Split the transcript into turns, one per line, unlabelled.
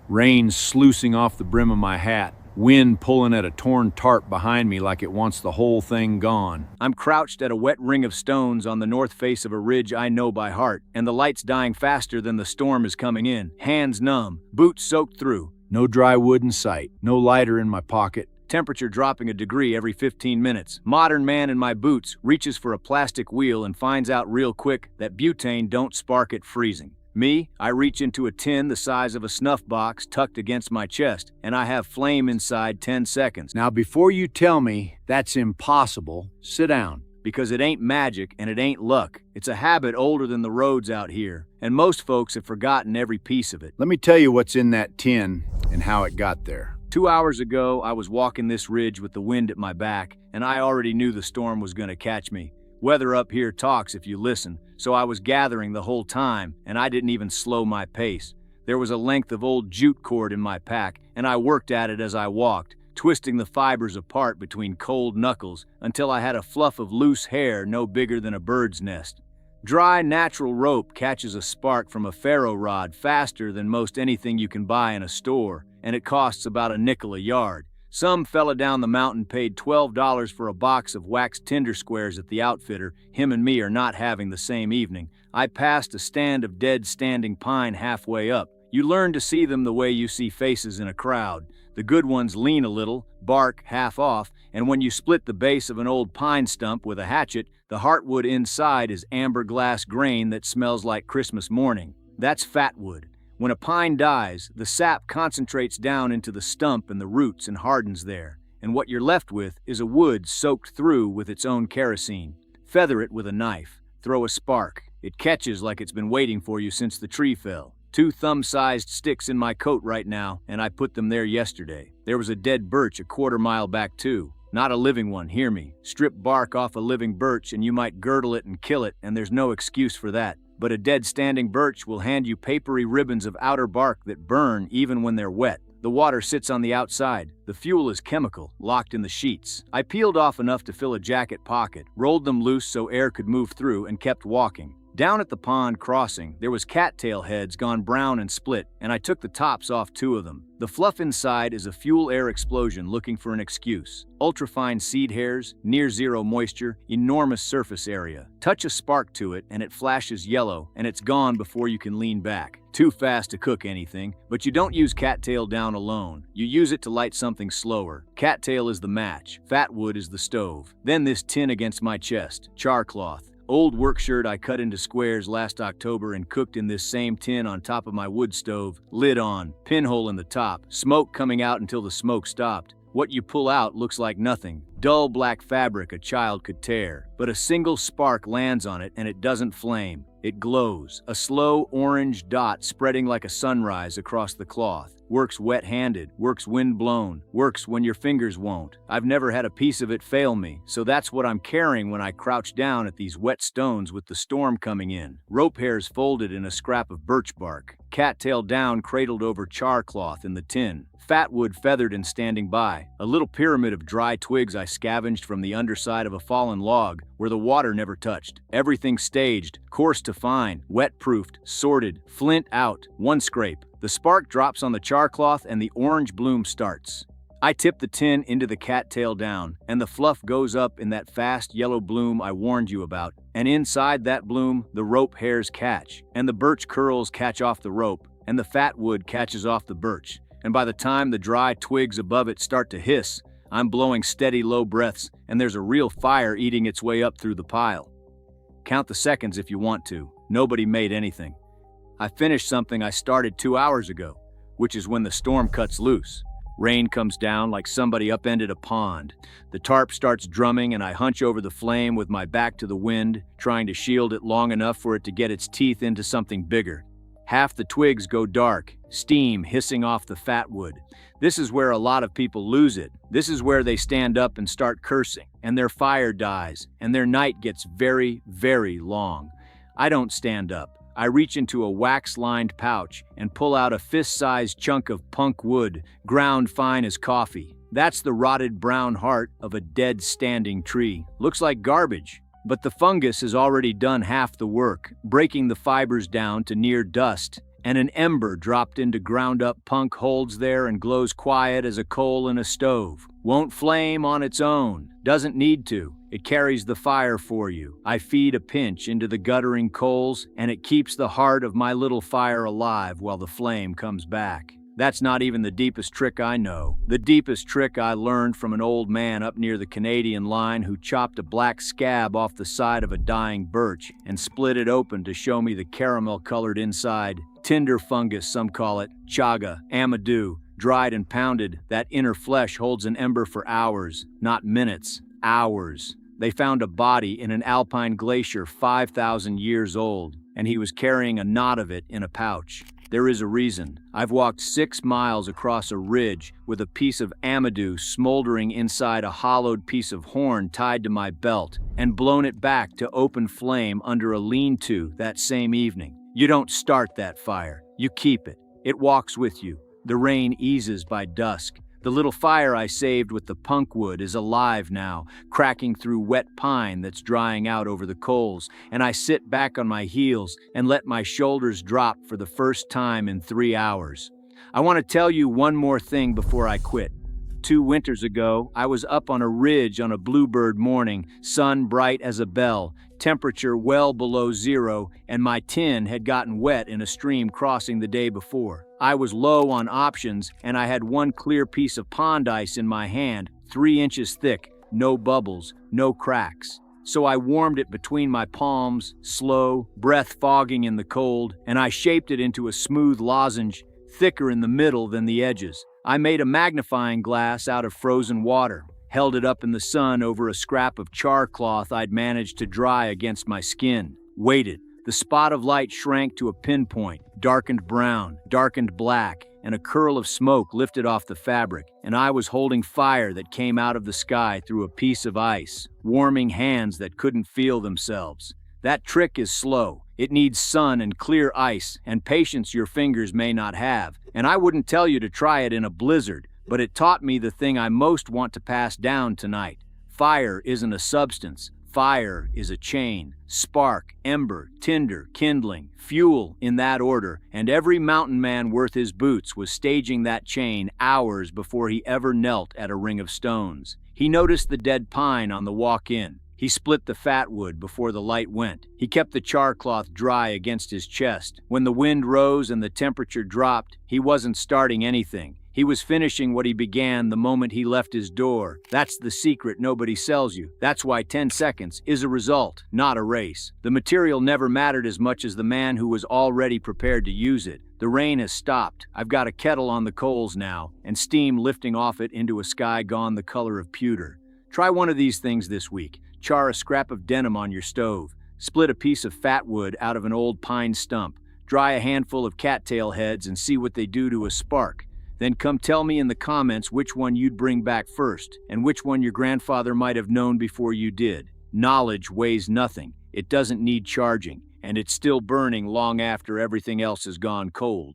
Rain sluicing off the brim of my hat, wind pulling at a torn tarp behind me like it wants the whole thing gone. I'm crouched at a wet ring of stones on the north face of a ridge I know by heart, and the light's dying faster than the storm is coming in. Hands numb, boots soaked through. No dry wood in sight, no lighter in my pocket. Temperature dropping a degree every 15 minutes. Modern man in my boots reaches for a plastic wheel and finds out real quick that butane don't spark it freezing. Me, I reach into a tin the size of a snuff box tucked against my chest, and I have flame inside 10 seconds. Now, before you tell me that's impossible, sit down. Because it ain't magic and it ain't luck. It's a habit older than the roads out here, and most folks have forgotten every piece of it. Let me tell you what's in that tin and how it got there. 2 hours ago, I was walking this ridge with the wind at my back, and I already knew the storm was gonna catch me. Weather up here talks if you listen, so I was gathering the whole time, and I didn't even slow my pace. There was a length of old jute cord in my pack, and I worked at it as I walked, twisting the fibers apart between cold knuckles until I had a fluff of loose hair no bigger than a bird's nest. Dry, natural rope catches a spark from a ferro rod faster than most anything you can buy in a store, and it costs about a nickel a yard. Some fella down the mountain paid $12 for a box of waxed tinder squares at the outfitter. Him and me are not having the same evening. I passed a stand of dead standing pine halfway up. You learn to see them the way you see faces in a crowd. The good ones lean a little, bark half off, and when you split the base of an old pine stump with a hatchet, the heartwood inside is amber glass grain that smells like Christmas morning. That's fatwood. When a pine dies, the sap concentrates down into the stump and the roots and hardens there, and what you're left with is a wood soaked through with its own kerosene. Feather it with a knife. Throw a spark. It catches like it's been waiting for you since the tree fell. 2 thumb-sized sticks in my coat right now, and I put them there yesterday. There was a dead birch a quarter mile back too. Not a living one, hear me. Strip bark off a living birch and you might girdle it and kill it, and there's no excuse for that. But a dead standing birch will hand you papery ribbons of outer bark that burn even when they're wet. The water sits on the outside. The fuel is chemical, locked in the sheets. I peeled off enough to fill a jacket pocket, rolled them loose so air could move through, and kept walking. Down at the pond crossing, there was cattail heads gone brown and split, and I took the tops off 2 of them. The fluff inside is a fuel-air explosion looking for an excuse. Ultrafine seed hairs, near-zero moisture, enormous surface area. Touch a spark to it, and it flashes yellow, and it's gone before you can lean back. Too fast to cook anything, but you don't use cattail down alone. You use it to light something slower. Cattail is the match. Fatwood is the stove. Then this tin against my chest. Char cloth. Old work shirt I cut into squares last October and cooked in this same tin on top of my wood stove. Lid on, pinhole in the top, smoke coming out until the smoke stopped. What you pull out looks like nothing. Dull black fabric a child could tear. But a single spark lands on it and it doesn't flame. It glows, a slow orange dot spreading like a sunrise across the cloth. Works wet-handed, works wind-blown, works when your fingers won't. I've never had a piece of it fail me, so that's what I'm carrying when I crouch down at these wet stones with the storm coming in. Rope hairs folded in a scrap of birch bark. Cattail down cradled over char cloth in the tin. Fatwood feathered and standing by. A little pyramid of dry twigs I scavenged from the underside of a fallen log where the water never touched. Everything staged, coarse to fine, wet-proofed, sorted, flint out, 1 scrape. The spark drops on the char cloth and the orange bloom starts. I tip the tin into the cattail down, and the fluff goes up in that fast yellow bloom I warned you about. And inside that bloom, the rope hairs catch, and the birch curls catch off the rope, and the fatwood catches off the birch. And by the time the dry twigs above it start to hiss, I'm blowing steady low breaths, and there's a real fire eating its way up through the pile. Count the seconds if you want to. Nobody made anything. I finished something I started 2 hours ago, which is when the storm cuts loose. Rain comes down like somebody upended a pond. The tarp starts drumming and I hunch over the flame with my back to the wind, trying to shield it long enough for it to get its teeth into something bigger. Half the twigs go dark, steam hissing off the fatwood. This is where a lot of people lose it. This is where they stand up and start cursing, and their fire dies, and their night gets very, very long. I don't stand up. I reach into a wax-lined pouch and pull out a fist-sized chunk of punk wood, ground fine as coffee. That's the rotted brown heart of a dead standing tree. Looks like garbage. But the fungus has already done half the work, breaking the fibers down to near dust, and an ember dropped into ground-up punk holds there and glows quiet as a coal in a stove. Won't flame on its own, doesn't need to. It carries the fire for you. I feed a pinch into the guttering coals, and it keeps the heart of my little fire alive while the flame comes back. That's not even the deepest trick I know. The deepest trick I learned from an old man up near the Canadian line who chopped a black scab off the side of a dying birch and split it open to show me the caramel-colored inside. Tinder fungus, some call it, chaga, amadou. Dried and pounded, that inner flesh holds an ember for hours, not minutes, hours. They found a body in an alpine glacier 5,000 years old, and he was carrying a knot of it in a pouch. There is a reason. I've walked 6 miles across a ridge with a piece of amadou smoldering inside a hollowed piece of horn tied to my belt and blown it back to open flame under a lean-to that same evening. You don't start that fire. You keep it. It walks with you. The rain eases by dusk. The little fire I saved with the punk wood is alive now, cracking through wet pine that's drying out over the coals, and I sit back on my heels and let my shoulders drop for the first time in 3 hours. I want to tell you one more thing before I quit. 2 winters ago, I was up on a ridge on a bluebird morning, sun bright as a bell, temperature well below zero, and my tin had gotten wet in a stream crossing the day before. I was low on options, and I had one clear piece of pond ice in my hand, 3 inches thick, no bubbles, no cracks. So I warmed it between my palms, slow, breath fogging in the cold, and I shaped it into a smooth lozenge, thicker in the middle than the edges. I made a magnifying glass out of frozen water, held it up in the sun over a scrap of char cloth I'd managed to dry against my skin, waited. The spot of light shrank to a pinpoint, darkened brown, darkened black, and a curl of smoke lifted off the fabric, and I was holding fire that came out of the sky through a piece of ice, warming hands that couldn't feel themselves. That trick is slow. It needs sun and clear ice and patience your fingers may not have, and I wouldn't tell you to try it in a blizzard, but it taught me the thing I most want to pass down tonight. Fire isn't a substance. Fire is a chain. Spark, ember, tinder, kindling, fuel in that order, and every mountain man worth his boots was staging that chain hours before he ever knelt at a ring of stones. He noticed the dead pine on the walk in. He split the fat wood before the light went. He kept the char cloth dry against his chest. When the wind rose and the temperature dropped, he wasn't starting anything. He was finishing what he began the moment he left his door. That's the secret nobody sells you. That's why 10 seconds is a result, not a race. The material never mattered as much as the man who was already prepared to use it. The rain has stopped. I've got a kettle on the coals now, and steam lifting off it into a sky gone the color of pewter. Try one of these things this week. Char a scrap of denim on your stove. Split a piece of fat wood out of an old pine stump. Dry a handful of cattail heads and see what they do to a spark. Then come tell me in the comments which one you'd bring back first, and which one your grandfather might have known before you did. Knowledge weighs nothing. It doesn't need charging, and it's still burning long after everything else has gone cold.